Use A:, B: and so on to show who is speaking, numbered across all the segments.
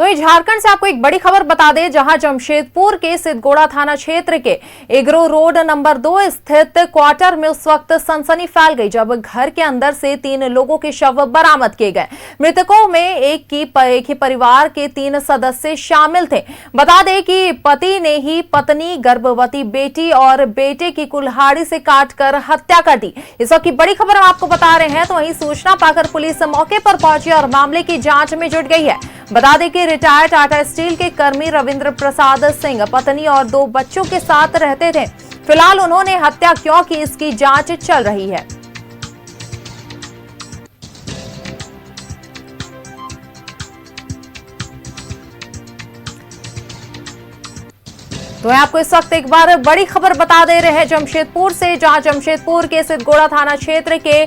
A: तो ये झारखंड से आपको एक बड़ी खबर बता दें, जहां जमशेदपुर के सिद्धगोड़ा थाना क्षेत्र के एग्रो रोड नंबर 2 स्थित क्वार्टर में उस वक्त सनसनी फैल गई जब घर के अंदर से 3 लोगों के शव बरामद किए गए। मृतकों में एक ही परिवार के 3 सदस्य शामिल थे। बता दें कि पति ने ही पत्नी, गर्भवती बेटी और बेटे की कुल्हाड़ी से काटकर हत्या कर दी। इस वक्त की बड़ी खबर हम आपको बता रहे हैं। तो वहीं सूचना पाकर पुलिस मौके पर पहुंची और मामले की जांच में जुट गई है। बता दें कि रिटायर्ड टाटा स्टील के कर्मी रविंद्र प्रसाद सिंह पत्नी और 2 बच्चों के साथ रहते थे। फिलहाल उन्होंने हत्या क्यों की, इसकी जांच चल रही है। तो आपको इस वक्त एक बार बड़ी खबर बता दे रहे हैं जमशेदपुर से, जहां जमशेदपुर के सिद्धगोड़ा थाना क्षेत्र के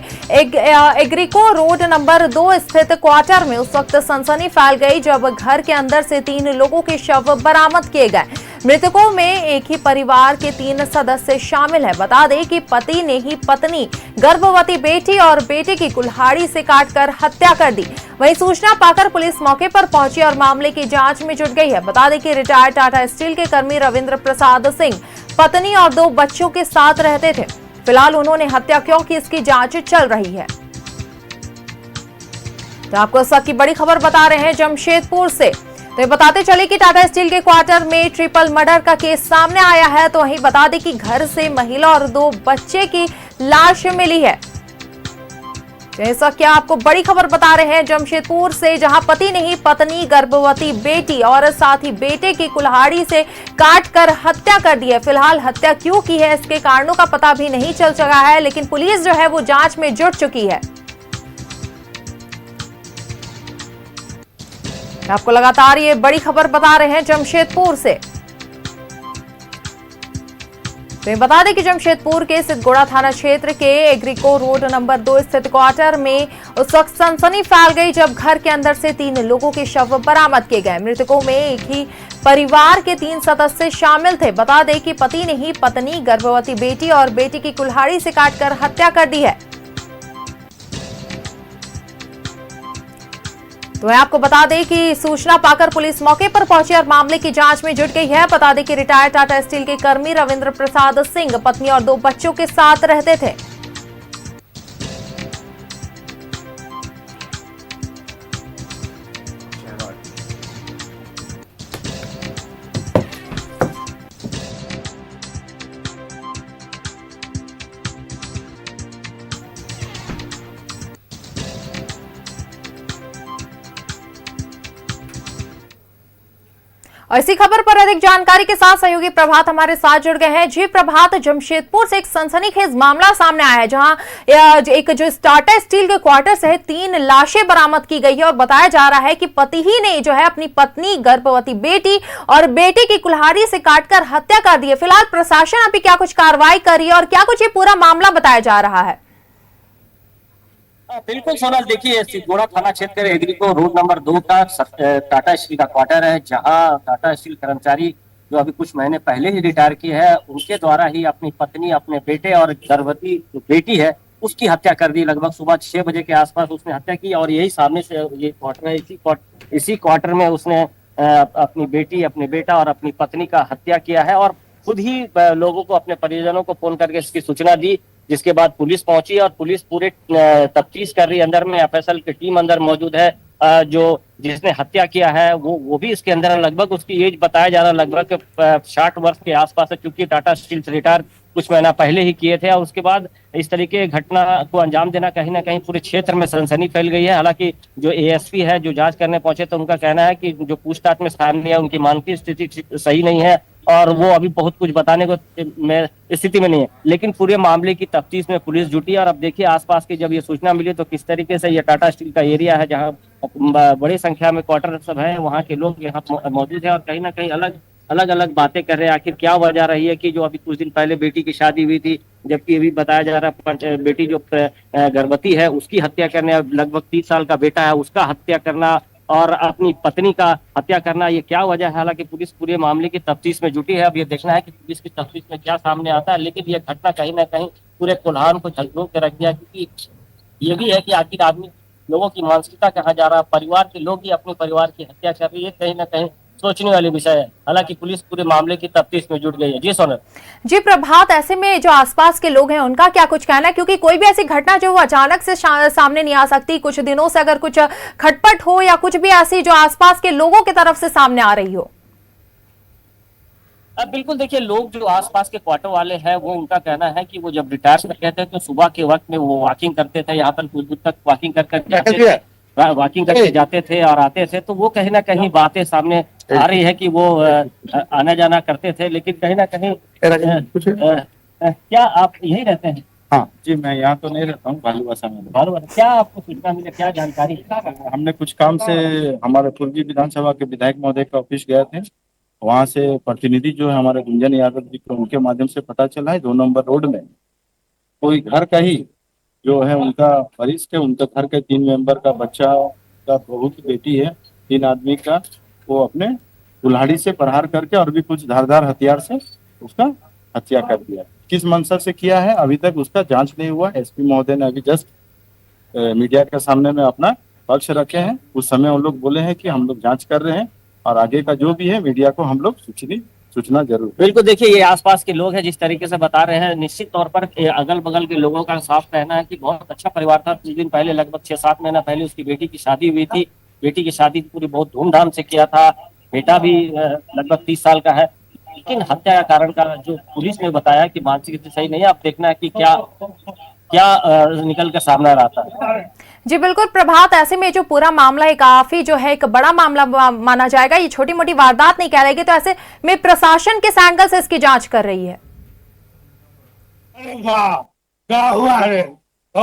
A: एग्रीको रोड नंबर 2 स्थित क्वार्टर में उस वक्त सनसनी फैल गई जब घर के अंदर से 3 लोगों के शव बरामद किए गए। मृतकों में एक ही परिवार के 3 सदस्य शामिल हैं। बता दें कि पति ने ही पत्नी, गर्भवती बेटी और बेटे की कुल्हाड़ी से काटकर हत्या कर दी। वहीं सूचना पाकर पुलिस मौके पर पहुंची और मामले की जांच में जुट गई है। बता दें कि रिटायर्ड टाटा स्टील के कर्मी रविंद्र प्रसाद सिंह पत्नी और 2 बच्चों के साथ रहते थे। फिलहाल उन्होंने हत्या क्यों की, इसकी जांच चल रही है। तो आपको इस वक्त की बड़ी खबर बता रहे हैं जमशेदपुर से। तो ये बताते चले कि टाटा स्टील के क्वार्टर में ट्रिपल मर्डर का केस सामने आया है। तो वहीं बता दें कि घर से महिला और 2 बच्चे की लाश मिली है। जैसा क्या आपको बड़ी खबर बता रहे हैं जमशेदपुर से, जहां पति ने ही पत्नी, गर्भवती बेटी और साथ ही बेटे की कुल्हाड़ी से काटकर हत्या कर दी है। फिलहाल हत्या क्यों की है, इसके कारणों का पता भी नहीं चल सका है, लेकिन पुलिस जो है वो जांच में जुट चुकी है। आपको लगातार ये बड़ी खबर बता रहे हैं जमशेदपुर से। तो बता दें कि जमशेदपुर के सिद्धगोड़ा थाना क्षेत्र के एग्रीको रोड नंबर 2 स्थित क्वार्टर में उस वक्त सनसनी फैल गई जब घर के अंदर से 3 लोगों के शव बरामद किए गए। मृतकों में एक ही परिवार के 3 सदस्य शामिल थे। बता दें कि पति ने ही पत्नी, गर्भवती बेटी और बेटी की कुल्हाड़ी से काटकर हत्या कर दी है। तो मैं आपको बता दें कि सूचना पाकर पुलिस मौके पर पहुंची और मामले की जांच में जुट गई है। बता दें कि रिटायर्ड टाटा स्टील के कर्मी रविंद्र प्रसाद सिंह पत्नी और 2 बच्चों के साथ रहते थे। और इसी खबर पर अधिक जानकारी के साथ सहयोगी प्रभात हमारे साथ जुड़ गए हैं। जी प्रभात, जमशेदपुर से एक सनसनीखेज मामला सामने आया है, जहां एक जो टाटा स्टील के क्वार्टर से 3 लाशें बरामद की गई है और बताया जा रहा है कि पति ही ने जो है अपनी पत्नी, गर्भवती बेटी और बेटे की कुल्हाड़ी से काटकर हत्या कर दी है। फिलहाल प्रशासन अभी क्या कुछ कार्रवाई कर रही है और क्या कुछ ये पूरा मामला बताया जा रहा है?
B: बिल्कुल सोनल, देखिए सिद्धगोड़ा थाना क्षेत्र एग्रीको रोड नंबर 2 का टाटा स्टील का क्वार्टर है, जहां टाटा स्टील कर्मचारी जो अभी कुछ महीने पहले ही रिटायर किए हैं, उनके द्वारा ही अपनी पत्नी, अपने बेटे और गर्भवती जो बेटी है उसकी हत्या कर दी। लगभग सुबह 6 बजे के आसपास उसने हत्या की और यही सामने से ये क्वार्टर है, इसी क्वार्टर में उसने अपनी बेटी, अपने बेटा और अपनी पत्नी का हत्या किया है और खुद ही लोगों को, अपने परिजनों को फोन करके इसकी सूचना दी, जिसके बाद पुलिस पहुंची और पुलिस पूरे तफ्तीश कर रही है। अंदर में एफएसएल की टीम अंदर मौजूद है। जो जिसने हत्या किया है वो भी इसके अंदर है। लगभग उसकी एज बताया जा रहा है लगभग 60 वर्ष के आसपास है, क्योंकि टाटा स्टील से रिटायर कुछ महीना पहले ही किए थे। और उसके बाद इस तरीके की घटना को अंजाम देना कहीं ना कहीं पूरे क्षेत्र में सनसनी फैल गई है। हालांकि जो एएसपी है, जो जांच करने पहुंचे, तो उनका कहना है कि जो पूछताछ में सामने है उनकी मानसिक स्थिति सही नहीं है और वो अभी बहुत कुछ बताने को स्थिति में नहीं है। लेकिन पूरे मामले की तफ्तीश में पुलिस जुटी। और अब देखिए आसपास की जब ये सूचना मिली तो किस तरीके से ये टाटा स्टील का एरिया है, जहाँ बड़ी संख्या में क्वार्टर सब है, वहाँ के लोग यहाँ मौजूद है और कहीं ना कहीं अलग अलग बातें कर रहे हैं। आखिर क्या वजह रही है कि जो अभी कुछ दिन पहले बेटी की शादी हुई थी, जबकि अभी बताया जा रहा है बेटी जो गर्भवती है उसकी हत्या करने, लगभग 30 साल का बेटा है उसका हत्या करना और अपनी पत्नी का हत्या करना, ये क्या वजह है? हालांकि पुलिस पूरे मामले की तफ्तीश में जुटी है। अब ये देखना है कि पुलिस की तफ्तीश में क्या सामने आता है। लेकिन ये घटना कहीं ना कहीं पूरे कोल्हान को झकझोर के रख दिया, क्योंकि ये भी है कि आखिर आदमी लोगों की मानसिकता कहा जा रहा है, परिवार के लोग ही अपने परिवार की हत्या कर रही है, कहीं ना कहीं सोचने वाली विषय है। हालांकि पुलिस पूरे मामले की तफ्तीश में जुट गई है। जी सोनल।
A: जी प्रभात, ऐसे में जो आसपास के लोग हैं उनका क्या कुछ कहना है, क्योंकि कोई भी ऐसी घटना जो वो अचानक से सामने नहीं आ सकती, कुछ दिनों से अगर कुछ खटपट हो या कुछ भी ऐसी जो आसपास के लोगों की तरफ से सामने आ रही हो।
B: अब बिल्कुल देखिए, लोग जो आसपास के क्वार्टर वाले हैं वो उनका कहना है कि वो जब रिटायर कर गए थे तो सुबह के वक्त में वो वॉकिंग करते थे, यहाँ पर कुछ दूर तक वॉकिंग करके जाते थे और आते थे, तो वो कहीं ना कहीं बातें सामने आ रही है कि वो आना जाना करते थे। लेकिन कहीं ना कहीं क्या आप यही रहते हैं?
C: हाँ जी, मैं यहाँ तो नहीं रहता हूँ, भालूवासा में।
B: क्या आपको सूचना मिले, क्या जानकारी?
C: हमने कुछ काम से हमारे पूर्वी विधानसभा के विधायक महोदय के ऑफिस गए थे। वहाँ से प्रतिनिधि जो है हमारे गुंजन यादव जी को, उनके माध्यम से पता चला है 2 नंबर रोड में कोई घर का ही जो है उनका वरिष्ठ है, उनके घर के 3 मेंबर का बच्चा का बहू की बेटी है, 3 आदमी का, वो अपने कुल्हाड़ी से प्रहार करके और भी कुछ धारदार हथियार से उसका हत्या कर दिया। किस मंशा से किया है अभी तक उसका जांच नहीं हुआ। एसपी महोदय ने अभी जस्ट मीडिया के सामने में अपना पक्ष रखे हैं। उस समय उन लोग बोले हैं कि हम लोग जांच कर रहे हैं और आगे का जो भी है मीडिया को हम लोग सूचना जरूर।
B: बिल्कुल देखिए, ये आसपास के लोग हैं जिस तरीके से बता रहे हैं, निश्चित तौर पर अगल बगल के लोगों का साफ कहना है कि बहुत अच्छा परिवार था। कुछ दिन पहले, लगभग 6-7 महीना पहले उसकी बेटी की शादी हुई थी। बेटी की शादी पूरी बहुत धूमधाम से किया था। बेटा भी लगभग 30 साल का है। लेकिन हत्या का कारण का जो पुलिस ने बताया कि मानसिक स्थिति सही नहीं है। अब देखना है कि क्या निकल कर सामने आता है।
A: जी बिल्कुल प्रभात, ऐसे में जो पूरा मामला है काफी जो है एक बड़ा मामला माना जाएगा, ये छोटी मोटी वारदात नहीं कहलाएगी, तो ऐसे में प्रशासन किस एंगल से इसकी जांच कर रही है?
D: अरे वाह, क्या हुआ रे? ओ,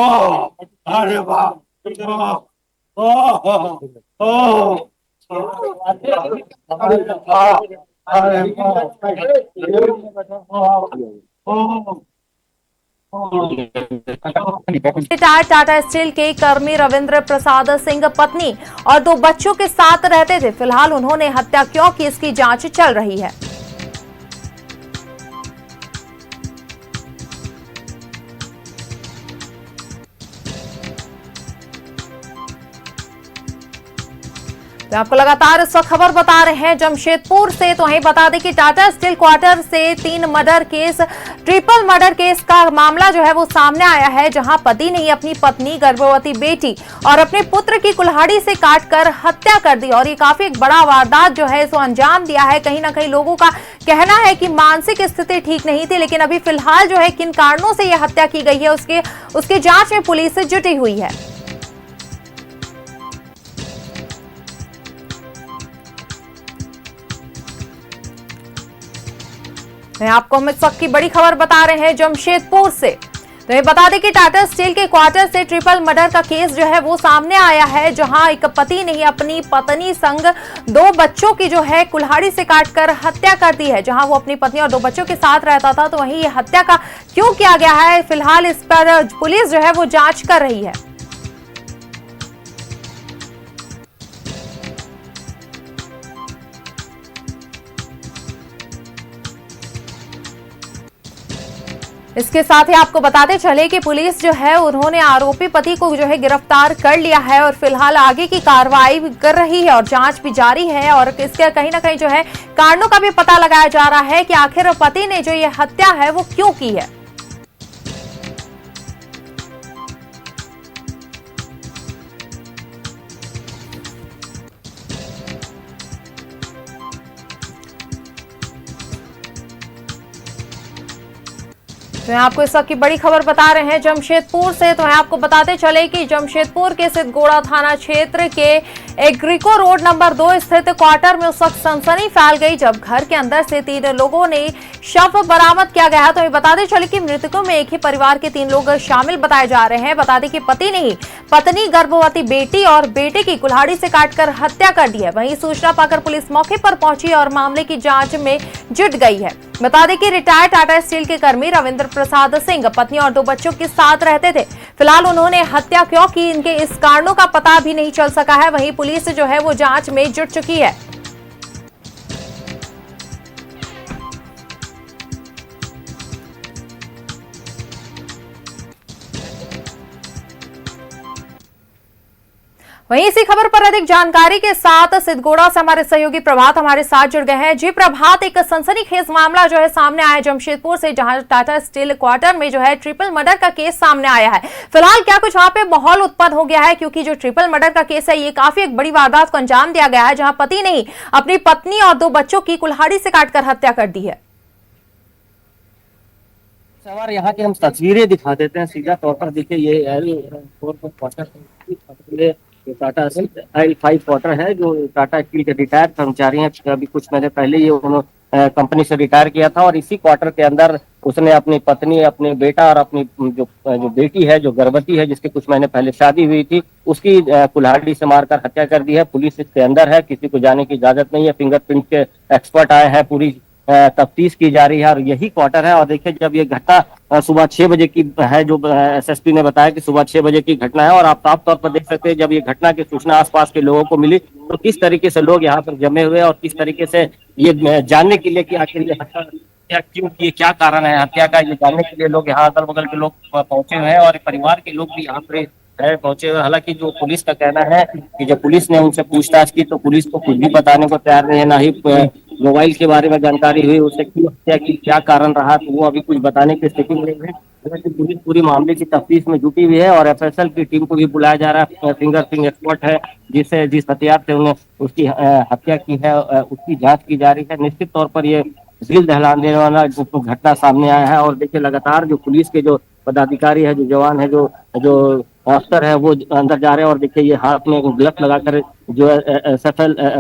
D: अरे वाह,
A: रिटायर्ड टाटा स्टील के कर्मी रविंद्र प्रसाद सिंह पत्नी और 2 बच्चों के साथ रहते थे। फिलहाल उन्होंने हत्या क्यों की, इसकी जांच चल रही है। तो आपको लगातार इस वक्त खबर बता रहे हैं जमशेदपुर से। तो वहीं बता दें कि टाटा स्टील क्वार्टर से 3 murder case, triple murder case का मामला जो है वो सामने आया है, जहां पति ने अपनी पत्नी, गर्भवती बेटी और अपने पुत्र की कुल्हाड़ी से काटकर हत्या कर दी। और ये काफी एक बड़ा वारदात जो है इसको अंजाम दिया है। कहीं ना कहीं लोगों का कहना है कि मानसिक स्थिति ठीक नहीं थी, लेकिन अभी फिलहाल जो है किन कारणों से यह हत्या की गई है उसके जांच में पुलिस जुटी हुई है। आपको हम इस वक्त की बड़ी खबर बता रहे हैं जमशेदपुर से। तो ये बता दें कि टाटा स्टील के क्वार्टर से ट्रिपल मर्डर का केस जो है वो सामने आया है, जहां एक पति ने अपनी पत्नी संग 2 बच्चों की जो है कुल्हाड़ी से काटकर हत्या कर दी है। जहां वो अपनी पत्नी और 2 बच्चों के साथ रहता था, तो वहीं ये हत्या का क्यों किया गया है, फिलहाल इस पर पुलिस जो है वो जांच कर रही है। इसके साथ ही आपको बताते चले कि पुलिस जो है उन्होंने आरोपी पति को जो है गिरफ्तार कर लिया है और फिलहाल आगे की कार्रवाई कर रही है और जांच भी जारी है। और इसके कहीं ना कहीं जो है कारणों का भी पता लगाया जा रहा है कि आखिर पति ने जो ये हत्या है वो क्यों की है। तो आपको इस वक्त की बड़ी खबर बता रहे हैं जमशेदपुर से। तो आपको बताते चले कि जमशेदपुर के सिद्धगोड़ा थाना क्षेत्र के एग्रीको रोड नंबर 2 स्थित क्वार्टर में उस वक्त सनसनी फैल गई जब घर के अंदर से 3 लोगों ने शव बरामद किया गया। तो बताते चले कि मृतकों में एक ही परिवार के 3 लोग शामिल बताए जा रहे हैं। बता दें कि पति ने ही पत्नी, गर्भवती बेटी और बेटे की कुल्हाड़ी से काटकर हत्या कर दी है। वहीं सूचना पाकर पुलिस मौके पर पहुंची और मामले की जांच में जुट गई है। बता दें कि रिटायर्ड टाटा स्टील के कर्मी रविंद्र प्रसाद सिंह पत्नी और 2 बच्चों के साथ रहते थे। फिलहाल उन्होंने हत्या क्यों की, इनके इस कारणों का पता भी नहीं चल सका है। वहीं पुलिस जो है वो जांच में जुट चुकी है। वहीं इसी खबर पर अधिक जानकारी के साथ सिद्धगोड़ा से हमारे सहयोगी प्रभात हमारे साथ जुड़ गए हैं। जी प्रभात, एक सनसनीखेज मामला जो है सामने आया जमशेदपुर से, जहां टाटा स्टील क्वार्टर में जो है ट्रिपल मर्डर का केस सामने आया है। फिलहाल क्या कुछ वहां पे माहौल उत्पन्न हो गया है, क्योंकि जो ट्रिपल मर्डर का केस है ये काफी एक बड़ी वारदात को अंजाम दिया गया है, जहां पति ने अपनी पत्नी और 2 बच्चों की कुल्हाड़ी से काटकर हत्या कर दी है।
B: सवार यहाँ की हम तस्वीरें दिखा देते हैं सीधा तौर पर। देखिए ये क्वार्टर टाटा L5 क्वार्टर है, जो टाटा स्टील के रिटायर्ड कर्मचारी हैं। अभी कुछ महीने पहले ये उन्होंने कंपनी से रिटायर किया था, और इसी क्वार्टर के अंदर उसने अपनी पत्नी, अपने बेटा और अपनी जो बेटी है, जो गर्भवती है, जिसके कुछ महीने पहले शादी हुई थी, उसकी कुल्हाड़ी से मारकर हत्या कर दी है। पुलिस इसके अंदर है, किसी को जाने की इजाजत नहीं है। फिंगरप्रिंट के एक्सपर्ट आए हैं, पूरी तफ्तीश की जा रही है, और यही क्वार्टर है। और देखिए, जब ये घटना सुबह 6 बजे की है, जो SSP ने बताया कि सुबह 6 बजे की घटना है, और आप साफ तौर पर देख सकते हैं जब ये घटना की सूचना आसपास के लोगों को मिली तो किस तरीके से लोग यहाँ पर जमे हुए, और किस तरीके से ये जानने के लिए कि आखिर ये हत्या क्यों की, क्या कारण है हत्या का, ये जानने के लिए लोग यहाँ अगल बगल के लोग पहुंचे हुए हैं, और परिवार के लोग भी यहाँ पे पहुंचे हुए। हालांकि जो पुलिस का कहना है कि जब पुलिस ने उनसे पूछताछ की तो पुलिस को कुछ भी बताने को तैयार नहीं है, ना ही मोबाइल के बारे में जानकारी हुई, उसे क्यों हत्या की, क्या कारण रहा, तो वो अभी कुछ बताने की स्थिति में नहीं है। हालांकि पुलिस पूरी मामले की तफ्तीश में जुटी हुई है, और FSL की टीम को भी बुलाया जा रहा है। फिंगरप्रिंट एक्सपर्ट है, जिस हथियार से उन्हें उसकी हत्या की है उसकी जांच की जा रही है। निश्चित तौर पर ये दिल दहला देने वाला घटना सामने आया है, और देखिए लगातार जो पुलिस के जो पदाधिकारी है, जो जवान है, जो अफसर है, वो अंदर जा रहे हैं। और देखिए ये हाथ में ग्लव्स लगाकर जो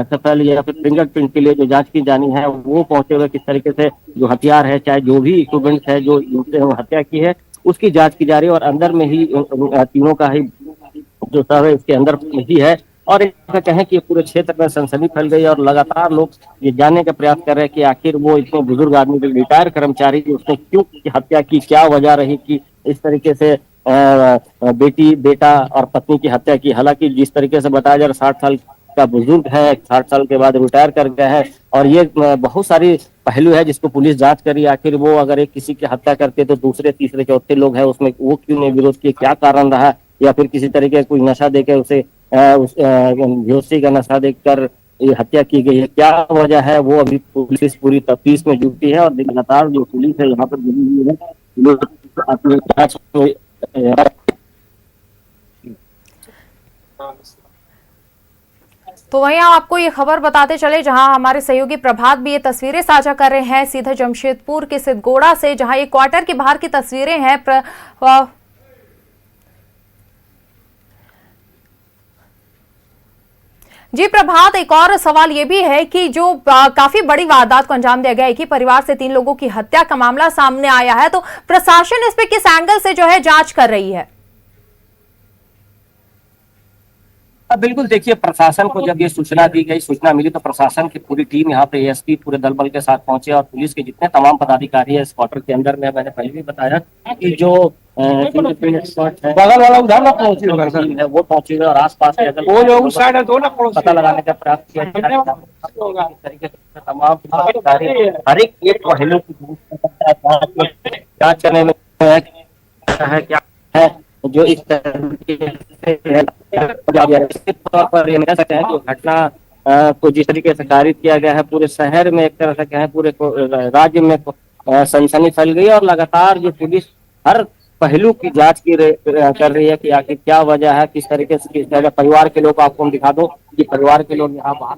B: SFL या फिर फिंगरप्रिंट के लिए जो जांच की जानी है वो पहुंचे हुए। किस तरीके से जो हथियार है, चाहे जो भी इक्विपमेंट है जो हत्या की है, उसकी जांच की जा रही है। और अंदर में ही तीनों का ही जो सब है इसके अंदर ही है। और एक कहें कि पूरे क्षेत्र में सनसनी फैल गई, और लगातार लोग ये जानने का प्रयास कर रहे हैं कि आखिर वो इतने बुजुर्ग आदमी, जो रिटायर कर्मचारी, उसने क्यों हत्या की, क्या वजह रही कि इस तरीके से बेटी, बेटा और पत्नी की हत्या की। हालांकि जिस तरीके से बताया जा रहा, 60 साल का बुजुर्ग है, 60 साल के बाद रिटायर कर गया है, और ये बहुत सारी पहलू है जिसको पुलिस जांच करी। आखिर वो अगर एक किसी की हत्या करते तो दूसरे, तीसरे, चौथे लोग हैं उसमें, वो क्यों नहीं विरोध किए, क्या कारण रहा, या फिर किसी तरीके कोई नशा देकर उसे बेहोशी का नशा देकर ये हत्या की गई है, क्या वजह है, वो अभी पुलिस पूरी तफ्तीश में जुटी है। और लगातार जो पुलिस है यहाँ पर जुड़ी हुई है, लोग अपनी जांच
A: तो वहीं आपको ये खबर बताते चले, जहां हमारे सहयोगी प्रभात भी ये तस्वीरें साझा कर रहे हैं सीधे जमशेदपुर के सिद्धगोड़ा से, जहां ये क्वार्टर की बाहर की तस्वीरें हैं। जी प्रभात, एक और सवाल ये भी है कि जो काफी बड़ी वारदात को अंजाम दिया गया, एक ही परिवार से 3 लोगों की हत्या का मामला सामने आया है, तो प्रशासन इस पे किस एंगल से जो है जांच कर रही है?
B: बिल्कुल, देखिए प्रशासन को जब ये सूचना दी गई, सूचना मिली, तो प्रशासन की पूरी टीम यहाँ पे ASP पूरे दल बल के साथ पहुंचे, और पुलिस के जितने तमाम पदाधिकारी है इस क्वार्टर के अंदर में, मैंने पहले भी बताया कि जो
D: बगल वाला उधर ना पहुंची होगा सर,
B: है वो पहुंची हुई, और आसपास के
D: वो जो उस साइड है तो ना
B: पता लगाने का प्रयास किया जा रहा है। इस तरीके से तमाम हर एक पहलू की जांच करने में क्या है जो इस तरीके से तौर पर ये कह सकते हैं कि घटना को जिस तरीके से खारिज किया गया है, पूरे शहर में एक तरह से कहें, पूरे राज्य में सनसनी फैल गई, और लगातार जो पुलिस हर पहलू की जांच कर रही है कि आखिर क्या वजह है, किस तरीके से, किस तरह परिवार के लोग, आपको हम दिखा दो कि परिवार के लोग यहाँ बाहर।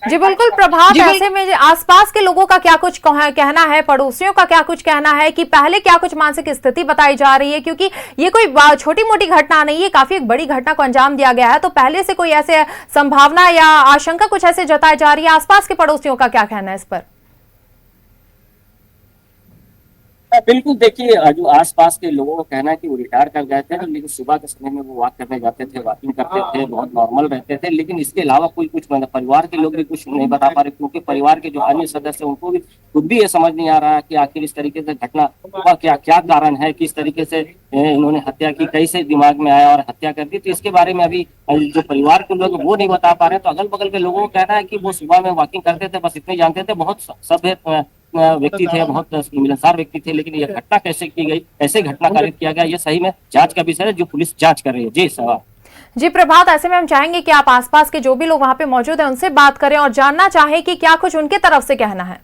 A: जी बिल्कुल प्रभात, ऐसे में आसपास के लोगों का क्या कुछ कहना है, पड़ोसियों का क्या कुछ कहना है, कि पहले क्या कुछ मानसिक स्थिति बताई जा रही है, क्योंकि ये कोई छोटी मोटी घटना नहीं है, काफी एक बड़ी घटना को अंजाम दिया गया है, तो पहले से कोई ऐसे संभावना या आशंका कुछ ऐसे जताई जा रही है? आसपास के पड़ोसियों का क्या कहना है इस पर?
B: बिल्कुल, देखिए जो आसपास के लोगों का कहना है कि वो रिटायर कर गए थे, लेकिन सुबह के समय में वो वॉक करने जाते थे, वॉकिंग करते थे, बहुत नॉर्मल रहते थे। लेकिन इसके अलावा कोई कुछ परिवार के लोग भी कुछ नहीं बता पा रहे, क्योंकि परिवार के जो अन्य सदस्य उनको भी खुद भी ये समझ नहीं आ रहा है कि आखिर इस तरीके से घटना का क्या क्या कारण है, किस तरीके से इन्होंने हत्या की, कैसे दिमाग में आया और हत्या कर दी। तो इसके बारे में अभी जो परिवार के लोग वो नहीं बता पा रहे। तो अगल बगल के लोगों को कहना है कि वो सुबह में वॉकिंग करते थे, बस इतने जानते थे, बहुत सभ्य व्यक्ति थे, बहुत मिलनसार व्यक्ति थे, लेकिन ये घटना कैसे की गई, कैसे घटना कारित किया गया, ये सही में जांच का विषय है, जो पुलिस जांच कर रही है। जी सवाल।
A: जी प्रभात, ऐसे में हम चाहेंगे कि आप आसपास के जो भी लोग वहां पे मौजूद हैं उनसे बात करें और जानना चाहें कि क्या कुछ उनके तरफ से कहना है।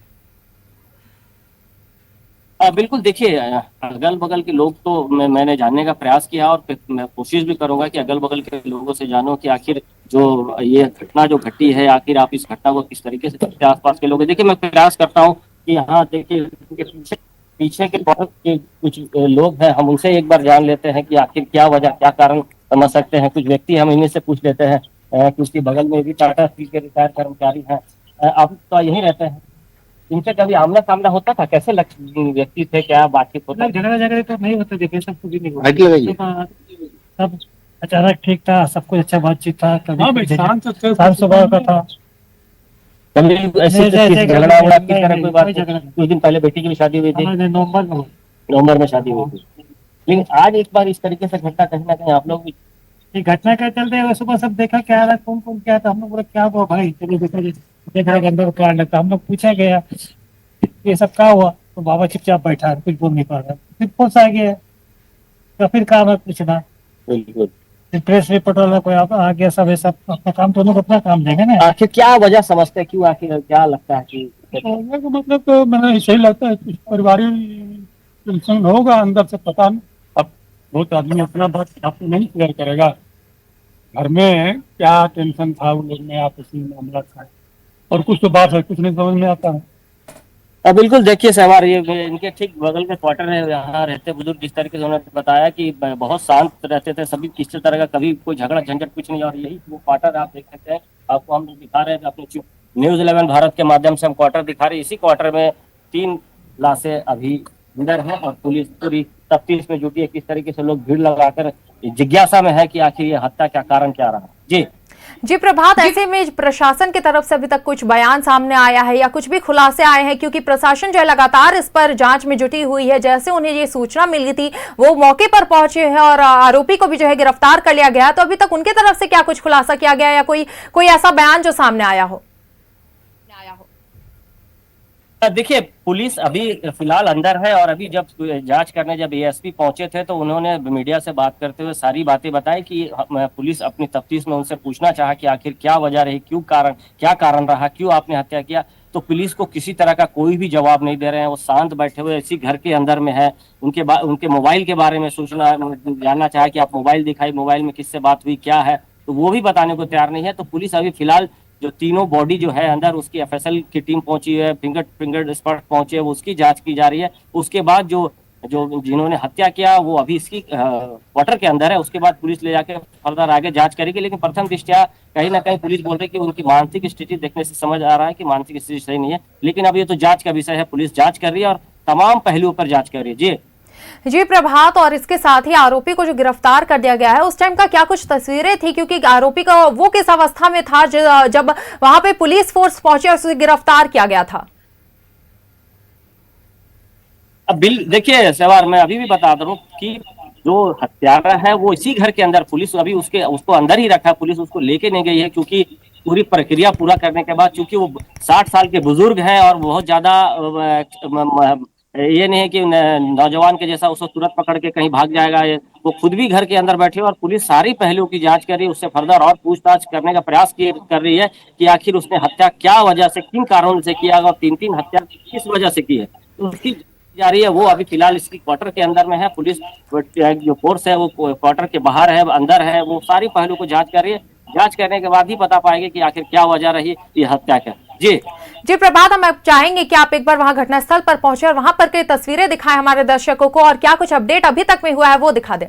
B: बिल्कुल, देखिए अगल बगल के लोग तो मैंने जानने का प्रयास किया और मैं कोशिश भी करूंगा कि अगल बगल के लोगों से जानूं कि आखिर जो ये घटना जो घटी है, आखिर आप इस घटना को किस तरीके से देखते हैं, आसपास के लोग। देखिए मैं प्रयास करता हूं कि यहाँ देखिए इनके पीछे पीछे के बहुत के कुछ लोग हैं, हम उनसे एक बार जान लेते हैं कि आखिर क्या वजह, क्या कारण समझ सकते हैं। कुछ व्यक्ति हम इन्हीं से पूछ लेते हैं कि उसके बगल में भी टाटा स्टील के रिटायर्ड कर्मचारी हैं। आप तो यहीं रहते हैं, इनसे कभी आमना सामना होता था? कैसे व्यक्ति थे, क्या बातचीत होता?
E: झगड़ा झगड़े तो नहीं होते, देखिए सब कुछ नहीं
C: हट लगाइए।
E: सब अचानक ठीक था, सब कुछ अच्छा बातचीत था। कभी शांत स्वभाव का था।
B: कभी ऐसे झगड़ा उगड़ा की तरह कोई बात?
E: कोई झगड़ा नहीं।
B: कुछ दिन पहले बेटी की भी शादी हुई थी,
E: नवंबर में
B: नवंबर में शादी हुई थी, लेकिन आज एक बार इस तरीके से घटना कहीं ना कहीं आप लोग भी
E: ये घटना क्या चल रही है, सुबह सब देखा क्या रहा, कौन कौन क्या था। हम लोग बोला क्या हुआ भाई, चलिए देख रहे अंदर प्लान लगता। हम लोग पूछा गया ये सब क्या हुआ, तो बाबा चुपचाप बैठा है, कुछ बोल नहीं पा रहा। फिर फोर्स आ गया तो फिर काम है पूछना,
B: बिल्कुल।
E: फिर प्रेस रिपोर्ट वाला कोई आ गया। सब अपना काम तो लोग अपना काम देंगे ना।
B: आखिर क्या वजह समझते हैं, क्यों, आखिर क्या लगता है कि
E: बोलने का मतलब तो मैंने ऐसे ही लगता है कुछ पारिवारिक टेंशन होगा अंदर से, पता नहीं। अब बहुत आदमी अपना बात आपको नहीं क्लियर करेगा, घर में क्या टेंशन था उन लोग में, आपस में मामला था, और कुछ तो बात है कुछ नहीं समझ में आता है।
B: बिल्कुल, देखिए सहवार, ये इनके ठीक बगल के क्वार्टर है, यहाँ रहते बुजुर्ग जिस तरीके से उन्होंने बताया कि बहुत शांत रहते थे सभी, किसी तरह का कभी कोई झगड़ा झंझट कुछ नहीं। और यही वो क्वार्टर आप देख सकते हैं, आपको हम दिखा रहे हैं अपने न्यूज़ 11 भारत के माध्यम से हम क्वार्टर दिखा रहे हैं। इसी क्वार्टर में 3 लाशें अभी अंदर है और पुलिस पूरी तफ्तीश में जुटी है। किस तरीके से लोग भीड़ लगाकर जिज्ञासा में है कि आखिर ये हत्या क्या कारण क्या रहा।
A: जी प्रभात, ऐसे में प्रशासन की तरफ से अभी तक कुछ बयान सामने आया है या कुछ भी खुलासे आए हैं? क्योंकि प्रशासन जो है लगातार इस पर जांच में जुटी हुई है। जैसे उन्हें ये सूचना मिली थी वो मौके पर पहुंचे हैं और आरोपी को भी जो है गिरफ्तार कर लिया गया। तो अभी तक उनके तरफ से क्या कुछ खुलासा किया गया या कोई ऐसा बयान जो सामने आया हो?
B: देखिए पुलिस अभी फिलहाल अंदर है और अभी जब जांच करने जब एएसपी पहुंचे थे तो उन्होंने मीडिया से बात करते हुए सारी बातें बताई कि पुलिस अपनी तफ्तीश में उनसे पूछना चाहा कि आखिर क्या वजह रही, क्या कारण रहा, क्यों आपने हत्या किया। तो पुलिस को किसी तरह का कोई भी जवाब नहीं दे रहे हैं, वो शांत बैठे हुए इसी घर के अंदर में है। उनके मोबाइल के बारे में सूचना जानना चाहा कि आप मोबाइल दिखाई, मोबाइल में किससे बात हुई, क्या है, तो वो भी बताने को तैयार नहीं है। तो पुलिस अभी फिलहाल जो तीनों बॉडी जो है अंदर, उसकी एफएसएल की टीम पहुंची है, फिंगर स्पॉट पहुंचे, वो उसकी जांच की जा रही है। उसके बाद जो जिन्होंने हत्या किया वो अभी इसकी क्वार्टर के अंदर है, उसके बाद पुलिस ले जाके फर्दर आगे जांच करेगी। लेकिन प्रथम दृष्टया कहीं ना कहीं पुलिस बोल रही है कि उनकी मानसिक स्थिति देखने से समझ आ रहा है कि मानसिक स्थिति सही नहीं है। लेकिन अब ये तो जांच का विषय है, पुलिस जांच कर रही है और तमाम पहलुओं पर जांच कर रही है।
A: जी प्रभात, और इसके साथ ही आरोपी को जो गिरफ्तार कर दिया गया है उस टाइम का क्या कुछ तस्वीरें थी? क्योंकि आरोपी का वो किस अवस्था में था जब वहां पे पुलिस फोर्स पहुंची और उसे गिरफ्तार किया गया था?
B: अब देखिए सवार, मैं अभी भी बता दूं कि जो हत्यारा है वो इसी घर के अंदर, पुलिस अभी उसको अंदर ही रखा, पुलिस उसको लेके नहीं गई है। क्योंकि पूरी प्रक्रिया पूरा करने के बाद, चूंकि वो 60 साल के बुजुर्ग हैं और बहुत ज्यादा ये नहीं है कि नौजवान के जैसा उसको तुरंत पकड़ के कहीं भाग जाएगा। वो खुद भी घर के अंदर बैठे और पुलिस सारी पहलुओं की जांच कर रही है, उससे फर्दर और पूछताछ करने का प्रयास कर रही है कि आखिर उसने हत्या क्या वजह से, किन कारणों से किया और 3 हत्या किस वजह से की है, तो उसकी जा रही है। वो अभी फिलहाल इसकी क्वार्टर के अंदर में है। पुलिस जो फोर्स है वो क्वार्टर के बाहर है, अंदर है, वो सारी पहलू को जांच कर रही है। जांच करने के बाद ही पता पाएंगे कि आखिर क्या वजह रही ये हत्या का। जी
A: प्रभात, हम चाहेंगे कि आप एक बार वहां घटनास्थल पर पहुंचे और वहां पर कई तस्वीरें दिखाएं हमारे दर्शकों को, और क्या कुछ अपडेट अभी तक में हुआ है वो दिखा दें।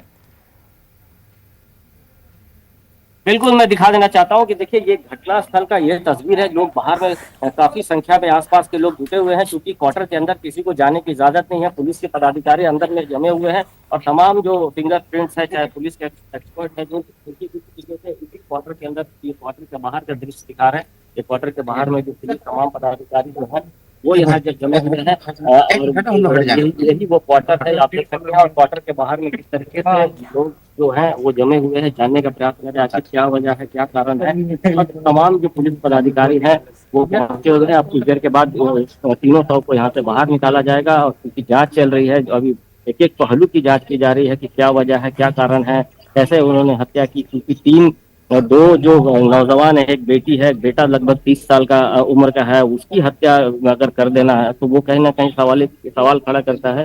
B: बिल्कुल, मैं दिखा देना चाहता हूं कि देखिए ये घटनास्थल का ये तस्वीर है। लोग बाहर में काफी संख्या में आसपास के लोग जुटे हुए हैं, क्योंकि क्वार्टर के अंदर किसी को जाने की इजाजत नहीं है। पुलिस के पदाधिकारी अंदर में जमे हुए हैं और तमाम जो फिंगरप्रिंट्स है, चाहे पुलिस के एक्सपर्ट है, जो इसी क्वार्टर के अंदर, ये क्वार्टर के बाहर का दृश्य दिखा रहे हैं। ये क्वार्टर के बाहर में जो पुलिस तमाम पदाधिकारी जो है वो यहाँ जब जमे हुए हैं और यही वो क्वार्टर है, आप देख सकते हैं। और क्वार्टर के बाहर में किस तरीके से लोग जो है वो जमे हुए हैं, जानने का प्रयास कर रहे हैं आखिर क्या वजह है, क्या कारण है। और तमाम जो पुलिस पदाधिकारी हैं वो पहुंचे हुए हैं। अब कुछ देर के बाद तीनों शव को यहाँ से बाहर निकाला जाएगा और क्योंकि जांच चल रही है, अभी एक एक पहलू की जांच की जा रही है कि क्या वजह है, क्या कारण है, कैसे उन्होंने हत्या की। क्योंकि दो जो नौजवान है, एक बेटी है, एक बेटा लगभग 30 साल का उम्र का है, उसकी हत्या अगर कर देना है तो वो कहीं ना कहीं सवाल खड़ा करता है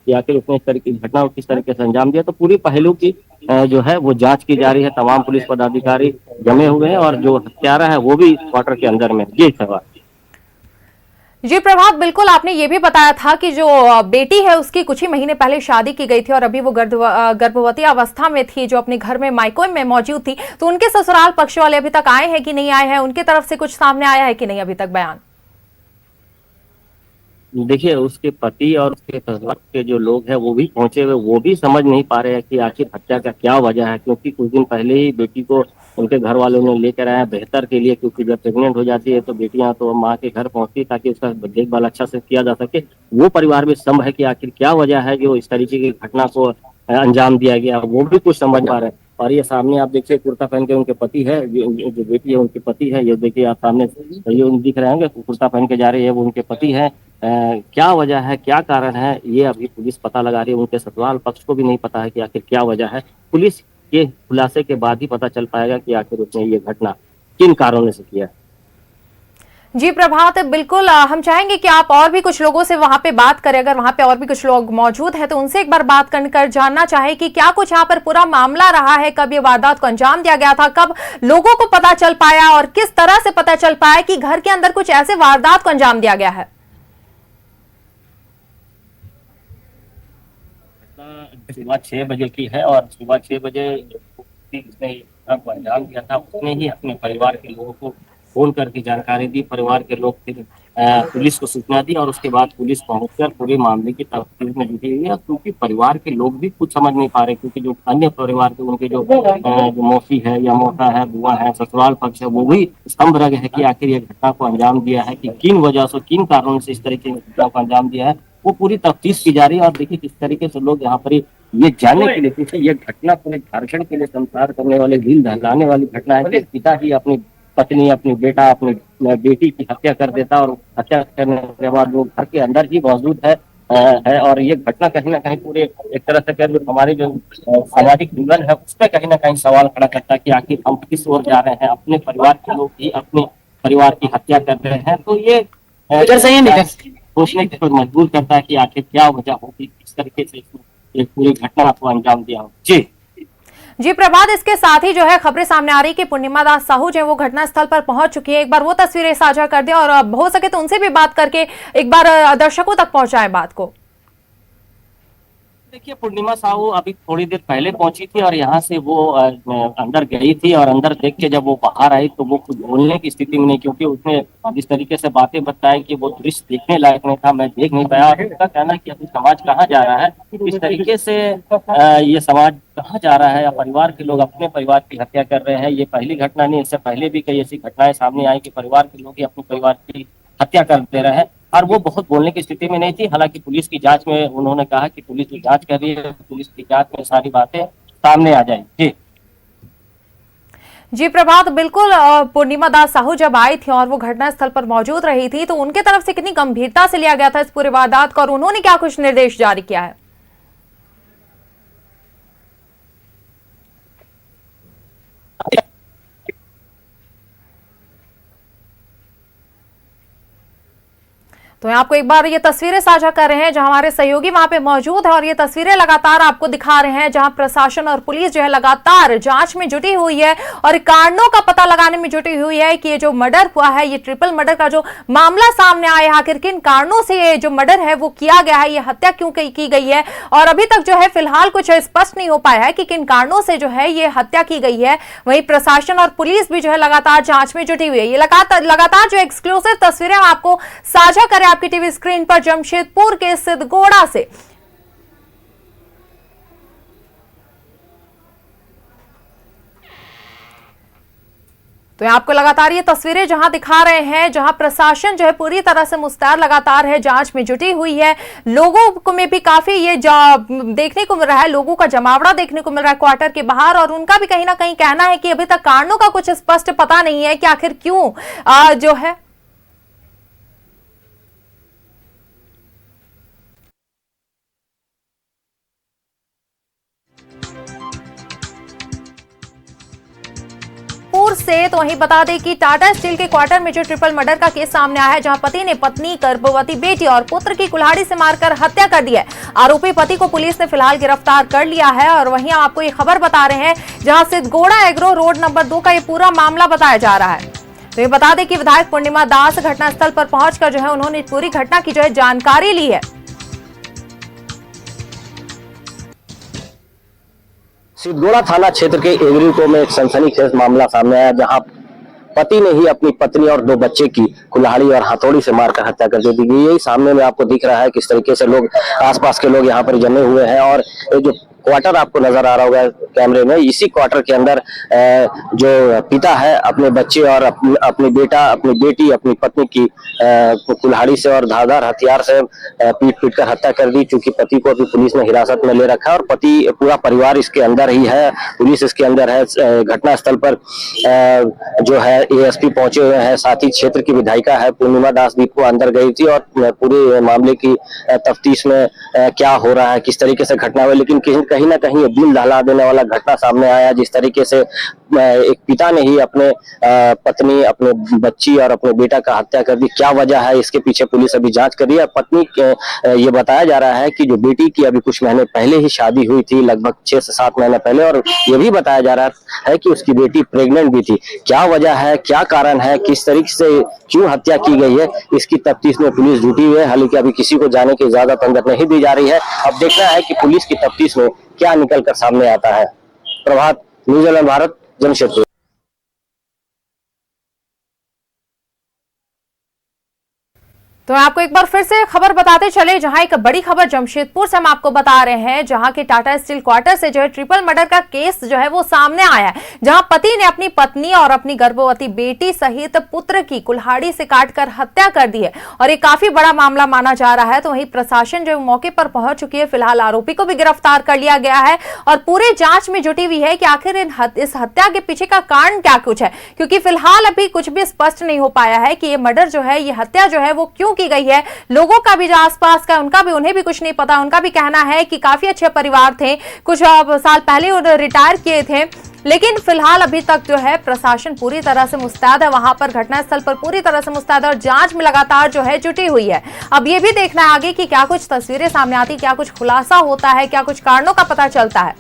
B: कि आखिर उसने इस तरह की घटना को किस तरीके से अंजाम दिया। तो पूरी पहलू की जो है वो जांच की जा रही है। तमाम पुलिस पदाधिकारी जमे हुए हैं और जो हत्यारा है वो भी क्वार्टर के अंदर में। ये सवाल
A: जी प्रभात, बिल्कुल आपने ये भी बताया था कि जो बेटी है उसकी कुछ ही महीने पहले शादी की गई थी और अभी वो गर्भवती अवस्था में थी, जो अपने घर में मायके में मौजूद थी। तो उनके ससुराल पक्ष वाले अभी तक आए हैं कि नहीं आए हैं, उनकी तरफ से कुछ सामने आया है कि नहीं अभी तक बयान?
B: देखिए, उसके पति और उसके ससुराल के जो लोग हैं वो भी पहुंचे हुए, वो भी समझ नहीं पा रहे हैं कि आखिर हत्या का क्या वजह है। क्योंकि कुछ दिन पहले ही बेटी को उनके घर वालों ने लेकर आया बेहतर के लिए, क्योंकि जब प्रेग्नेंट हो जाती है तो बेटियां तो माँ के घर पहुंचती ताकि उसका देखभाल अच्छा से किया जा सके। वो परिवार में संभव है कि आखिर क्या वजह है जो इस तरीके की घटना को अंजाम दिया गया, वो भी कुछ समझ पा रहे हैं। और ये सामने आप देखिए कुर्ता पहन के उनके पति है, जो बेटी है उनके पति है, ये देखिए आप सामने ये दिख रहे होंगे, कुर्ता पहन के जा रही है, वो उनके पति है। क्या वजह है, क्या कारण है, ये अभी पुलिस पता लगा रही है। उनके ससुराल पक्ष को भी नहीं पता है कि आखिर क्या वजह है। पुलिस के खुलासे के बाद ही पता चल पाएगा कि आखिर उसने ये घटना किन कारणों से किया।
A: जी प्रभात, बिल्कुल हम चाहेंगे कि आप और भी कुछ लोगों से वहां पे बात करें। अगर वहां पे और भी कुछ लोग मौजूद हैं तो उनसे एक बार बात कर जानना चाहे कि क्या कुछ यहाँ पर पूरा मामला रहा है, कब ये वारदात को अंजाम दिया गया था, कब लोगों को पता चल पाया और किस तरह से पता चल पाया कि घर के अंदर कुछ ऐसे वारदात को अंजाम दिया गया है।
B: सुबह 6 बजे की है और सुबह 6 बजे जिसने को अंजाम दिया था उसने ही अपने परिवार के लोगों को फोन करके जानकारी दी। परिवार के लोग फिर पुलिस को सूचना दी और उसके बाद पुलिस पहुंचकर पूरे मामले की तफ्तीश में जुटी हुई है। क्योंकि परिवार के लोग भी कुछ समझ नहीं पा रहे, क्योंकि जो अन्य परिवार के उनके जो मौसी है या मौसा है, बुआ है, ससुराल पक्ष है, वो भी स्तंभ रह गए है कि आखिर ये घटना को अंजाम दिया है कि किन वजह से, किन कारणों से इस तरीके की घटना को अंजाम दिया है। वो पूरी तफ्तीश की जा रही है। और देखिए किस तरीके से लोग यहाँ पर ये जानने के लिए, क्योंकि ये घटना पूरे झारखंड के लिए संसार करने वाले, दिल दहलाने वाली घटना है कि पिता ही अपनी पत्नी, अपनी बेटा, अपनी बेटी की हत्या कर देता और हत्या करने के बाद वो घर के अंदर ही मौजूद है। और ये घटना कहीं ना कहीं पूरे एक तरह से कह हमारे जो सामाजिक जीवन है उस पर कहीं ना कहीं सवाल खड़ा करता है कि आखिर हम किस ओर जा रहे हैं, अपने परिवार के लोग ही अपने परिवार की हत्या कर रहे हैं। तो ये सोचने के लिए मजबूर करता है कि आखिर क्या वजह होगी, किस तरीके से ये पूरी घटना को अंजाम दिया हो।
A: जी प्रभात, इसके साथ ही जो है खबरें सामने आ रही कि पूर्णिमा दास साहू जो है वो घटना स्थल पर पहुंच चुकी है। एक बार वो तस्वीरें साझा कर दें और हो सके तो उनसे भी बात करके एक बार दर्शकों तक पहुंचाएं बात को।
B: देखिए, पूर्णिमा साहू अभी थोड़ी देर पहले पहुंची थी और यहाँ से वो अंदर गई थी और अंदर देख के जब वो बाहर आई तो वो कुछ बोलने की स्थिति में नहीं, क्योंकि उसने जिस तरीके से बातें बताई कि वो दृश्य देखने लायक नहीं था, मैं देख नहीं पाया। और उसका कहना है कि अभी समाज कहाँ जा रहा है, किस तरीके से ये समाज कहाँ जा रहा है, या परिवार के लोग अपने परिवार की हत्या कर रहे हैं। ये पहली घटना नहीं, इससे पहले भी कई ऐसी घटनाएं सामने आई कि परिवार के लोग ही अपने परिवार की हत्या कर दे रहे हैं। और वो बहुत बोलने की स्थिति में नहीं थी। हालांकि पुलिस की जांच में उन्होंने कहा कि पुलिस की जांच कर रही है, पुलिस की जांच में सारी बातें सामने आ जाएंगी।
A: जी प्रभात, बिल्कुल पूर्णिमा दास साहू जब आई थी और वो घटना स्थल पर मौजूद रही थी तो उनके तरफ से कितनी गंभीरता से लिया गया था इस पूरे वारदात को और उन्होंने क्या कुछ निर्देश जारी किया है? तो आपको एक बार ये तस्वीरें साझा कर रहे हैं जहां हमारे सहयोगी वहां पे मौजूद है और ये तस्वीरें लगातार आपको दिखा रहे हैं जहां प्रशासन और पुलिस जो है लगातार जांच में जुटी हुई है और कारणों का पता लगाने में जुटी हुई है कि ये जो मर्डर हुआ है, ये ट्रिपल मर्डर का जो मामला सामने आया, आखिर किन कारणों से ये जो मर्डर है वो किया गया है, ये हत्या क्यों की गई है। और अभी तक जो है फिलहाल कुछ स्पष्ट नहीं हो पाया है कि किन कारणों से जो है ये हत्या की गई है। वहीं प्रशासन और पुलिस भी जो है लगातार जांच में जुटी हुई है। ये लगातार जो एक्सक्लूसिव तस्वीरें आपको साझा करें आपकी टीवी स्क्रीन पर जमशेदपुर के सिद्धगोड़ा से। तो यहाँ आपको लगातार ये तस्वीरें जहां दिखा रहे हैं, जहां प्रशासन जो है पूरी तरह से मुस्तैद लगातार है, जांच में जुटी हुई है। लोगों को में भी काफी ये देखने को मिल रहा है, लोगों का जमावड़ा देखने को मिल रहा है क्वार्टर के बाहर, और उनका भी कहीं ना कहीं कहना है कि अभी तक कारणों का कुछ स्पष्ट पता नहीं है कि आखिर क्यों जो है से। तो वहीं बता दें कि टाटा स्टील के क्वार्टर में जो ट्रिपल मर्डर का केस सामने आया है, जहां पति ने पत्नी, गर्भवती बेटी और पुत्र की कुल्हाड़ी से मारकर हत्या कर दी है। आरोपी पति को पुलिस ने फिलहाल गिरफ्तार कर लिया है। और वहीं आपको ये खबर बता रहे हैं, जहां सिद्धगोड़ा एग्रो रोड नंबर 2 का ये पूरा मामला बताया जा रहा है। तो ये बता दें कि विधायक पूर्णिमा दास घटनास्थल पर पहुंचकर जो है उन्होंने पूरी घटना की जो है जानकारी ली है।
B: सिद्धगोड़ा थाना क्षेत्र के एग्रीको में एक सनसनीखेज मामला सामने आया, जहां पति ने ही अपनी पत्नी और 2 बच्चे की कुल्हाड़ी और हथौड़ी से मारकर हत्या कर दी गई। यही सामने में आपको दिख रहा है किस तरीके से लोग, आसपास के लोग यहाँ पर जमे हुए हैं। और ये जो क्वार्टर आपको नजर आ रहा होगा कैमरे में, इसी क्वार्टर के अंदर जो पिता है अपने बच्चे और अपनी बेटा, अपनी बेटी, अपनी पत्नी की कुल्हाड़ी से और धारदार हथियार से पीट कर हत्या कर दी। क्योंकि पति को अभी पुलिस ने हिरासत में ले रखा है और पूरा परिवार इसके अंदर ही है, पुलिस इसके अंदर है। घटनास्थल पर जो है एएसपी पहुंचे हुए हैं, साथ ही क्षेत्र की विधायिका है पूर्णिमा दास भी को अंदर गई थी और पूरे मामले की तफ्तीश में क्या हो रहा है, किस तरीके से घटना हुई। लेकिन कहीं ना कहीं दिल दहला देने वाला घटना सामने आया, जिस तरीके से एक पिता ने ही अपने पत्नी, अपने बच्ची और अपने बेटा का हत्या कर दी। क्या वजह है, इसके पीछे पुलिस अभी जांच कर रही है। पत्नी ये बताया जा रहा है कि जो बेटी की अभी कुछ महीने पहले ही शादी हुई थी, लगभग 6 से 7 महीने पहले, और ये भी बताया जा रहा है कि उसकी बेटी प्रेग्नेंट भी थी। क्या वजह है, क्या कारण है, किस तरीके से क्यों हत्या की गई है, इसकी तफ्तीश में पुलिस जुटी हुई है। हालांकि अभी किसी को जाने की इजाजत अंदर नहीं दी जा रही है। अब देखना है कि पुलिस की तफ्तीश में क्या निकल कर सामने आता है। प्रभात, न्यूजीलैंड भारत, जमशेदपुर।
A: तो आपको एक बार फिर से खबर बताते चले, जहां एक बड़ी खबर जमशेदपुर से हम आपको बता रहे हैं, जहां के टाटा स्टील क्वार्टर से जो है ट्रिपल मर्डर का केस जो है वो सामने आया है, जहां पति ने अपनी पत्नी और अपनी गर्भवती बेटी सहित पुत्र की कुल्हाड़ी से काटकर हत्या कर दी है। और ये काफी बड़ा मामला माना जा रहा है। तो वहीं प्रशासन जो मौके पर पहुंच चुकी है, फिलहाल आरोपी को भी गिरफ्तार कर लिया गया है और पूरे जांच में जुटी हुई है कि आखिर इस हत्या के पीछे का कारण क्या कुछ है। क्योंकि फिलहाल अभी कुछ भी स्पष्ट नहीं हो पाया है कि ये मर्डर जो है, ये हत्या जो है वो क्यों की गई है। लोगों का भी जो आसपास का, उनका भी, उन्हें भी कुछ नहीं पता। उनका भी कहना है कि काफी अच्छे परिवार थे, कुछ साल पहले रिटायर किए थे। लेकिन फिलहाल अभी तक जो है प्रशासन पूरी तरह से मुस्तैद है, वहां पर घटनास्थल पर पूरी तरह से मुस्तैद है और जांच में लगातार जो है जुटी हुई है। अब ये भी देखना है आगे कि क्या कुछ तस्वीरें सामने आती, क्या कुछ खुलासा होता है, क्या कुछ कारणों का पता चलता है।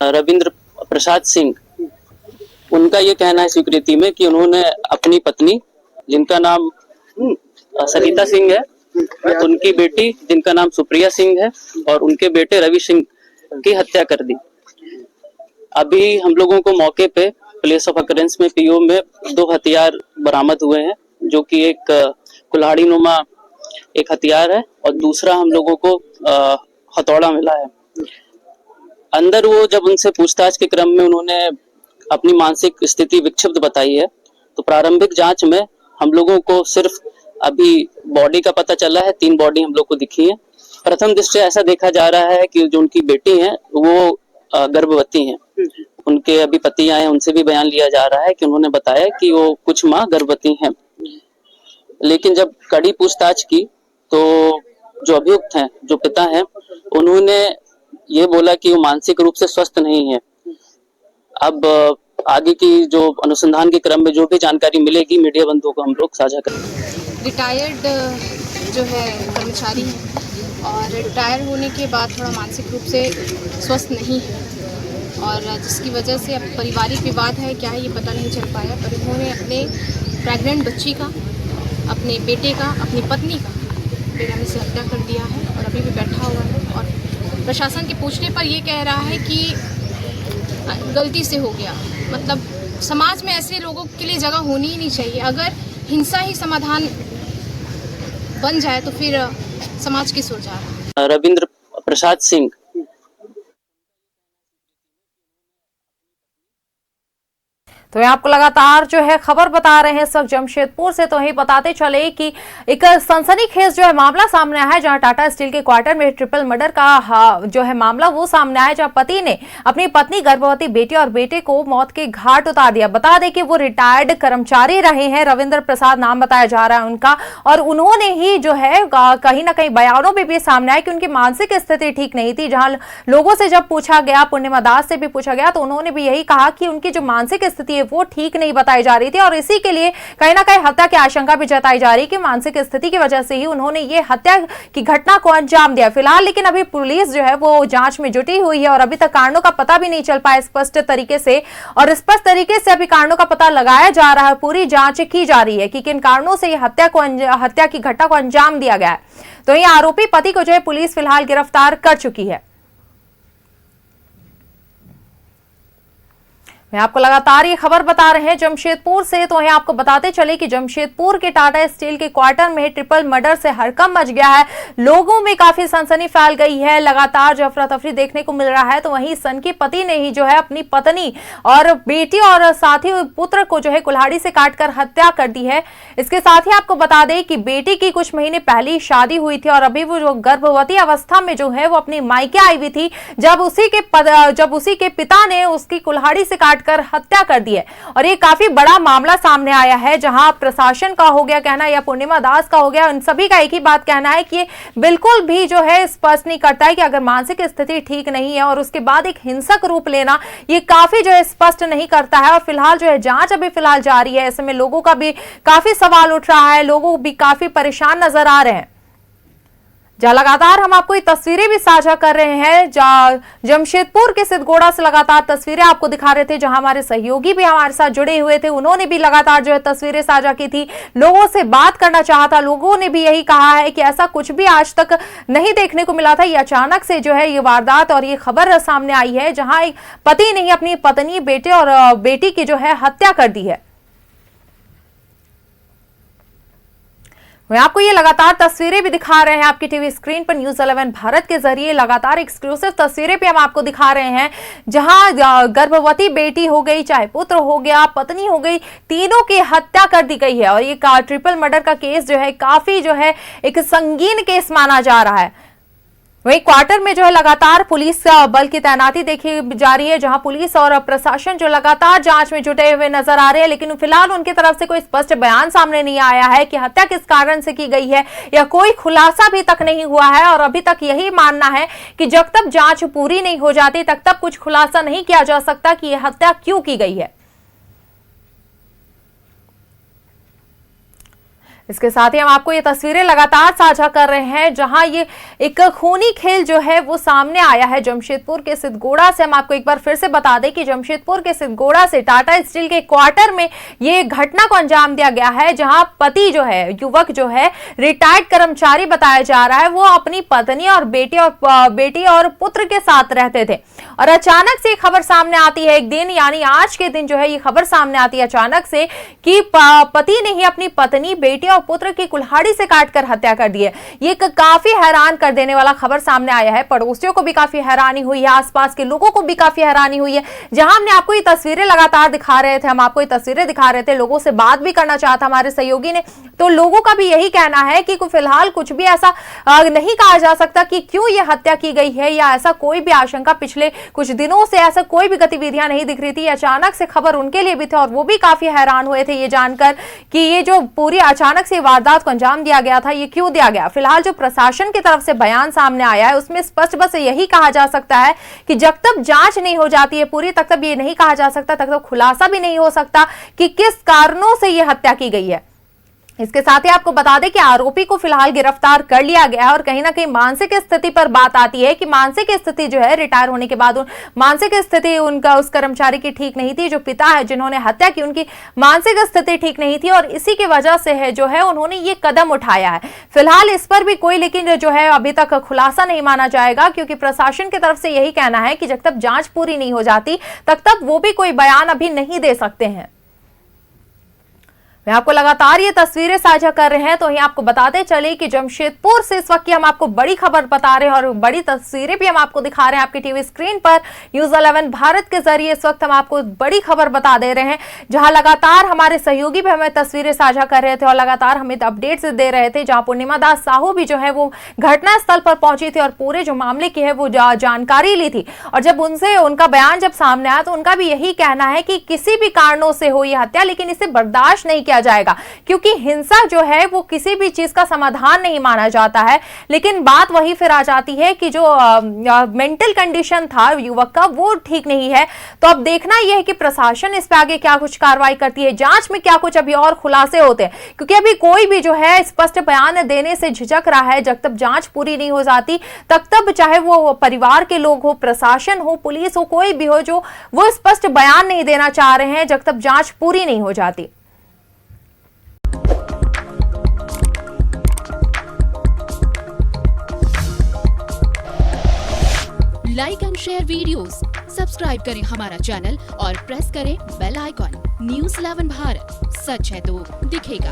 F: रविंद्र प्रसाद सिंह, उनका ये कहना है स्वीकृति में कि उन्होंने अपनी पत्नी, जिनका नाम सरिता सिंह है, उनकी बेटी जिनका नाम सुप्रिया सिंह है, और उनके बेटे रवि सिंह की हत्या कर दी। अभी हम लोगों को मौके पे प्लेस ऑफ अकरेंस में पीओ में 2 हथियार बरामद हुए हैं, जो कि एक कुल्हाड़ी नुमा एक हथियार है और दूसरा हम लोगों को हथौड़ा मिला है। अंदर वो जब उनसे पूछताछ के क्रम में उन्होंने अपनी मानसिक स्थिति विक्षिप्त बताई है, तो प्रारंभिक जांच में हम लोगों को सिर्फ अभी बॉडी का पता चला है। 3 बॉडी हम लोग को दिखी है। प्रथम दृष्टया ऐसा देखा जा रहा है कि जो उनकी बेटी है वो गर्भवती हैं। उनके अभी पति आए, उनसे भी बयान लिया जा रहा है कि उन्होंने बताया कि वो कुछ माह गर्भवती हैं। लेकिन जब कड़ी पूछताछ की तो जो अभियुक्त हैं, जो पिता हैं, उन्होंने ये बोला कि वो मानसिक रूप से स्वस्थ नहीं है। अब आगे की जो अनुसंधान के क्रम में जो भी जानकारी मिलेगी, मीडिया बंधुओं को हम लोग साझा करेंगे।
G: रिटायर्ड जो है कर्मचारी हैं और रिटायर होने के बाद थोड़ा मानसिक रूप से स्वस्थ नहीं है, और जिसकी वजह से अब पारिवारिक विवाद है, क्या है ये पता नहीं चल पाया। पर उन्होंने अपने प्रेग्नेंट बच्ची का, अपने बेटे का, अपनी पत्नी का बेरहमी से हत्या कर दिया है और अभी भी बैठा हुआ है। और प्रशासन के पूछने पर ये कह रहा है कि गलती से हो गया। मतलब समाज में ऐसे लोगों के लिए जगह होनी ही नहीं चाहिए। अगर हिंसा ही समाधान बन जाए तो फिर समाज किस ओर जा रहा है।
F: रविंद्र प्रसाद सिंह,
A: तो ये आपको लगातार जो है खबर बता रहे हैं इस वक्त जमशेदपुर से। तो यही बताते चले कि एक सनसनीखेज जो है मामला सामने आया है, जहां टाटा स्टील के क्वार्टर में ट्रिपल मर्डर का जो है मामला वो सामने आया, जहां पति ने अपनी पत्नी, गर्भवती बेटी और बेटे को मौत के घाट उतार दिया। बता दें कि वो रिटायर्ड कर्मचारी रहे हैं, रविंद्र प्रसाद नाम बताया जा रहा है उनका, और उन्होंने ही जो है कहीं ना कहीं बयानों में भी सामने आया कि उनकी मानसिक स्थिति ठीक नहीं थी। जहां लोगों से जब पूछा गया, पूर्णिमा दास से भी पूछा गया, तो उन्होंने भी यही कहा कि उनकी जो मानसिक स्थिति वो ठीक नहीं बताई जा रही थी, और इसी के लिए कहीं ना कहीं हत्या की आशंका भी जताई जा रही कि मानसिक स्थिति की वजह से ही उन्होंने ये हत्या की घटना को अंजाम दिया। फिलहाल लेकिन अभी पुलिस जो है वो जांच में जुटी हुई है और अभी तक कारणों का पता भी नहीं चल पाया स्पष्ट तरीके से, और स्पष्ट तरीके से अभी कारणों का पता लगाया जा रहा है। पूरी जांच की जा रही है कि किन कारणों से ये हत्या की घटना को अंजाम दिया गया है। तो ये आरोपी पति को जो है पुलिस फिलहाल गिरफ्तार कर चुकी है। मैं आपको लगातार ये खबर बता रहे हैं जमशेदपुर से। तो यहाँ आपको बताते चले कि जमशेदपुर के टाटा स्टील के क्वार्टर में ट्रिपल मर्डर से हड़कंप मच गया है, लोगों में काफी सनसनी फैल गई है, लगातार जो अफरा तफरी देखने को मिल रहा है। तो वहीं सन की पति ने ही जो है अपनी पत्नी और बेटी और साथ ही पुत्र को जो है कुल्हाड़ी से काटकर हत्या कर दी है। इसके साथ ही आपको बता दें कि बेटी की कुछ महीने पहले ही शादी हुई थी और अभी वो जो गर्भवती अवस्था में जो है वो अपनी मायके आई हुई थी, जब उसी के पिता ने उसकी कुल्हाड़ी से कर हत्या कर दी है। और ये काफी बड़ा मामला सामने आया है, जहां प्रशासन का हो गया कहना या पूर्णिमा दास का हो गया, उन सभी का एक ही बात कहना है कि ये बिल्कुल भी जो है स्पष्ट नहीं करता है कि अगर मानसिक स्थिति ठीक नहीं है और उसके बाद एक हिंसक रूप लेना, ये काफी जो है स्पष्ट नहीं करता है। और फिलहाल जो है जांच अभी फिलहाल जारी है, ऐसे में लोगों का भी काफी सवाल उठ रहा है, लोग भी काफी परेशान नजर आ रहे हैं। जहां लगातार हम आपको ये तस्वीरें भी साझा कर रहे हैं, जमशेदपुर के सिद्धगोड़ा से लगातार तस्वीरें आपको दिखा रहे थे, जहां हमारे सहयोगी भी हमारे साथ जुड़े हुए थे, उन्होंने भी लगातार जो है तस्वीरें साझा की थी, लोगों से बात करना चाहा था। लोगों ने भी यही कहा है कि ऐसा कुछ भी आज तक नहीं देखने को मिला था, ये अचानक से जो है ये वारदात और ये खबर सामने आई है, जहां एक पति ने ही अपनी पत्नी, बेटे और बेटी की जो है हत्या कर दी है। मैं आपको ये लगातार तस्वीरें भी दिखा रहे हैं आपकी टीवी स्क्रीन पर, न्यूज़ 11 भारत के जरिए लगातार एक्सक्लूसिव तस्वीरें भी हम आपको दिखा रहे हैं, जहां गर्भवती बेटी हो गई, चाहे पुत्र हो गया, पत्नी हो गई, तीनों की हत्या कर दी गई है। और ये ट्रिपल मर्डर का केस जो है काफी जो है एक संगीन केस माना जा रहा है। वहीं क्वार्टर में जो है लगातार पुलिस बल की तैनाती देखी जा रही है, जहां पुलिस और प्रशासन जो लगातार जांच में जुटे हुए नजर आ रहे हैं, लेकिन फिलहाल उनकी तरफ से कोई स्पष्ट बयान सामने नहीं आया है कि हत्या किस कारण से की गई है, या कोई खुलासा भी तक नहीं हुआ है। और अभी तक यही मानना है कि जब तक जांच पूरी नहीं हो जाती तब तक कुछ खुलासा नहीं किया जा सकता कि यह हत्या क्यों की गई है। इसके साथ ही हम आपको ये तस्वीरें लगातार साझा कर रहे हैं, जहां ये एक खूनी खेल जो है वो सामने आया है जमशेदपुर के सिद्धगोड़ा से। हम आपको एक बार फिर से बता दें कि जमशेदपुर के सिद्धगोड़ा से टाटा स्टील के क्वार्टर में ये घटना को अंजाम दिया गया है, जहां पति जो है, युवक जो है रिटायर्ड कर्मचारी बताया जा रहा है, वो अपनी पत्नी और बेटी और पुत्र के साथ रहते थे। और अचानक से खबर सामने आती है एक दिन, यानी आज के दिन जो है ये खबर सामने आती है अचानक से कि पति ने ही अपनी पत्नी, बेटी और पुत्र की कुल्हाड़ी से काटकर हत्या कर दी है। ये काफी हैरान कर देने वाला खबर सामने आया है, पड़ोसियों को भी काफी हैरानी हुई है, आसपास के लोगों को भी काफी हैरानी हुई है। जहां हमने आपको ये तस्वीरें लगातार दिखा रहे थे, हम आपको ये तस्वीरें दिखा रहे थे, लोगों से बात भी करना चाहता हमारे सहयोगी ने, तो लोगों का भी यही कहना है कि फिलहाल कुछ भी ऐसा नहीं कहा जा सकता कि क्यों ये हत्या की गई है, या ऐसा कोई भी आशंका पिछले कुछ दिनों से ऐसा कोई भी गतिविधियां नहीं दिख रही थी। अचानक से खबर उनके लिए भी थी और वो भी काफी हैरान हुए थे ये जानकर कि ये जो पूरी अचानक से वारदात को अंजाम दिया गया था, ये क्यों दिया गया। फिलहाल जो प्रशासन की तरफ से बयान सामने आया है उसमें स्पष्ट बस यही कहा जा सकता है कि जब तक जांच नहीं हो जाती है पूरी, तब तक ये नहीं कहा जा सकता, तब तक खुलासा भी नहीं हो सकता कि किस कारणों से ये हत्या की गई है। इसके साथ ही आपको बता दें कि आरोपी को फिलहाल गिरफ्तार कर लिया गया है। और कहीं ना कहीं मानसिक स्थिति पर बात आती है कि मानसिक स्थिति जो है रिटायर होने के बाद मानसिक स्थिति उस कर्मचारी की ठीक नहीं थी, जो पिता है जिन्होंने हत्या की उनकी मानसिक स्थिति ठीक नहीं थी, और इसी की वजह से है जो है उन्होंने ये कदम उठाया है। फिलहाल इस पर भी कोई लेकिन जो है अभी तक खुलासा नहीं माना जाएगा, क्योंकि प्रशासन की तरफ से यही कहना है कि जब तक जांच पूरी नहीं हो जाती तब तक वो भी कोई बयान अभी नहीं दे सकते हैं। मैं आपको लगातार ये तस्वीरें साझा कर रहे हैं, तो यहीं आपको बताते चले कि जमशेदपुर से इस वक्त की हम आपको बड़ी खबर बता रहे हैं और बड़ी तस्वीरें भी हम आपको दिखा रहे हैं आपकी टीवी स्क्रीन पर। न्यूज़ 11 भारत के जरिए इस वक्त हम आपको बड़ी खबर बता दे रहे हैं, जहां लगातार हमारे सहयोगी भी हमें तस्वीरें साझा कर रहे थे और लगातार हमें अपडेट्स दे रहे थे, जहां पूर्णिमा दास साहू भी जो है वो घटनास्थल पर पहुंची थी और पूरे जो मामले की है वो जानकारी ली थी। और जब उनसे उनका बयान जब सामने आया तो उनका भी यही कहना है कि किसी भी कारणों से हो ये हत्या, लेकिन इसे बर्दाश्त नहीं किया जाएगा, क्योंकि हिंसा जो है वो किसी भी चीज का समाधान नहीं माना जाता है। लेकिन बात वही फिर आ जाती है कि जो मेंटल कंडीशन था युवक का वो ठीक नहीं है। तो अब देखना यह है कि प्रशासन इस पे आगे क्या कुछ कार्रवाई करती है, जांच में क्या कुछ अभी और खुलासे होते हैं, क्योंकि अभी कोई भी जो है स्पष्ट बयान देने से झिझक रहा है। जब तक जांच पूरी नहीं हो जाती तब चाहे वो परिवार के लोग हो, प्रशासन हो, पुलिस हो, कोई भी हो, जो वो स्पष्ट बयान नहीं देना चाह रहे हैं जब तक जांच पूरी नहीं हो जाती।
H: Like and share videos, subscribe करें हमारा चैनल और प्रेस करें बेल आइकॉन। न्यूज़ 11 भारत, सच है तो दिखेगा।